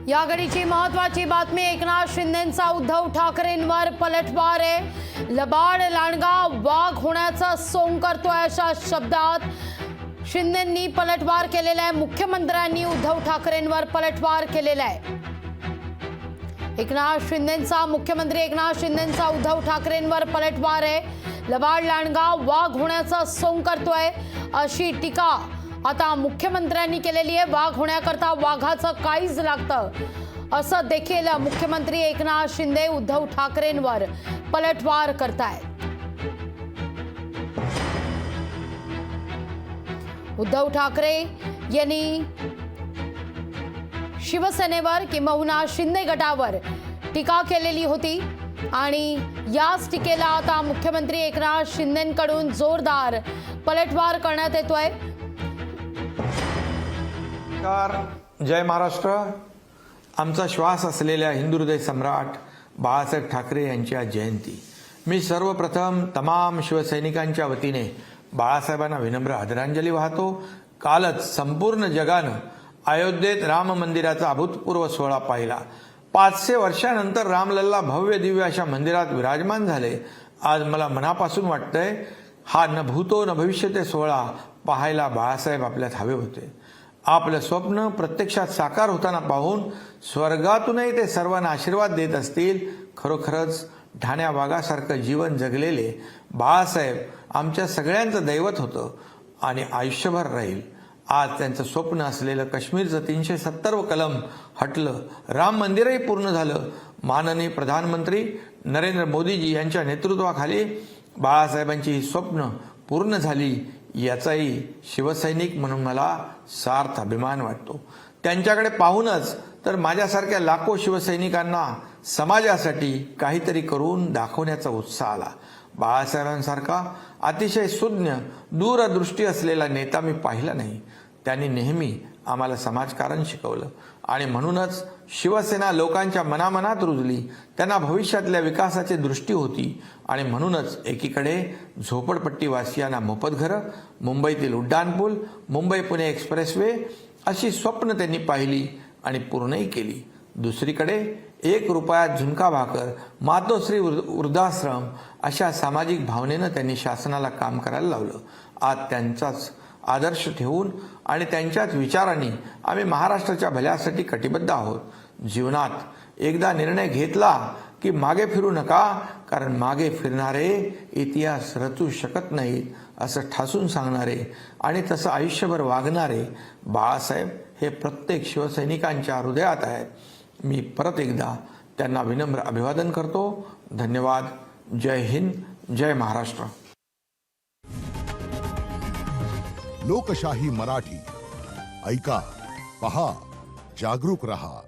या घडीची महत्त्वाची बातमी। एकनाथ शिंदेंचा उद्धव ठाकरेंवर पलटवार आहे। लबाड लांडगा वाघ होण्याचा सोंग करतोय अशा शब्दात शिंदेंनी पलटवार केलेला आहे। मुख्यमंत्र्यांनी उद्धव ठाकरेंवर पलटवार केलेला आहे। मुख्यमंत्री एकनाथ शिंदेंचा उद्धव ठाकरेंवर पलटवार आहे। लबाड लांडगा वाघ होण्याचा सोंग करतोय अशी टीका आता मुख्यमंत्र्यांनी केलेली आहे। वाघ होण्याकरता वाघाचं काहीच लागतं असं देखील मुख्यमंत्री एकनाथ शिंदे उद्धव ठाकरेंवर पलटवार करतायत। उद्धव ठाकरे यांनी शिवसेनेवर किंबहुना शिंदे गटावर टीका केलेली होती आणि याच टीकेला आता मुख्यमंत्री एकनाथ शिंदेंकडून जोरदार पलटवार करण्यात येतोय। जय महाराष्ट्र। आमचा श्वास असलेल्या हिंदू हृदय सम्राट बाळासाहेब ठाकरे यांची आज जयंती। मी सर्वप्रथम तमाम शिवसैनिकांच्या वतीने बाळासाहेबांना विनम्र आदरांजली वाहतो। कालच संपूर्ण जगानं अयोध्येत राम मंदिराचा अभूतपूर्व सोहळा पाहिला। 500 वर्षांनंतर रामलल्ला भव्य दिव्य अशा मंदिरात विराजमान झाले। आज मला मनापासून वाटतंय हा न भूतो न भविष्यते सोहळा पाहायला बाळासाहेब आपल्यात हवे होते। आपलं स्वप्न प्रत्यक्षात साकार होताना पाहून स्वर्गातूनही ते सर्वांना आशीर्वाद देत असतील। खरोखरच ठाण्या वाघासारखं जीवन जगलेले बाळासाहेब आमच्या सगळ्यांचं दैवत होतं आणि आयुष्यभर राहील। आज त्यांचं स्वप्न असलेलं काश्मीरचं 370 कलम हटलं, राम मंदिरही पूर्ण झालं। माननीय प्रधानमंत्री नरेंद्र मोदीजी यांच्या नेतृत्वाखाली बाळासाहेबांची ही स्वप्न पूर्ण झाली याचाही शिवसैनिक म्हणून मला सार्थ अभिमान वाटतो। त्यांच्याकडे पाहूनच तर माझ्यासारख्या लाखो शिवसैनिकांना समाजासाठी काहीतरी करून दाखवण्याचा उत्साह आला। बाळासाहेबांसारखा अतिशय सुज्ञ दूरदृष्टी असलेला नेता मी पाहिला नाही। त्यांनी नेहमी आम्हाला समाजकारण शिकवलं आणि म्हणूनच शिवसेना लोकांच्या मनामनात रुजली। त्यांना भविष्यातल्या विकासाची दृष्टी होती आणि म्हणूनच एकीकडे झोपडपट्टीवासियांना मोफत घरं, मुंबईतील उड्डाणपूल, मुंबई पुणे एक्सप्रेसवे अशी स्वप्न त्यांनी पाहिली आणि पूर्णही केली। दुसरीकडे 1 रुपयात झुणका भाकर, मातोश्री वृद्धाश्रम अशा सामाजिक भावनेनं त्यांनी शासनाला काम करायला लावलं। आज त्यांचाच आदर्श ठेवून आणि त्यांच्याच विचारांनी आम्ही महाराष्ट्राच्या भल्यासाठी कटिबद्ध आहोत। जीवनात एकदा निर्णय घेतला की मागे फिरू नका, कारण मागे फिरणारे इतिहास रचू शकत नाहीत असं ठासून सांगणारे आणि तसं आयुष्यभर वागणारे बाळासाहेब हे प्रत्येक शिवसैनिकांच्या हृदयात आहेत। मी परत एकदा त्यांना विनम्र अभिवादन करतो। धन्यवाद। जय हिंद, जय महाराष्ट्र। लोकशाही मराठी ऐका, पहा, जागरूक रहा।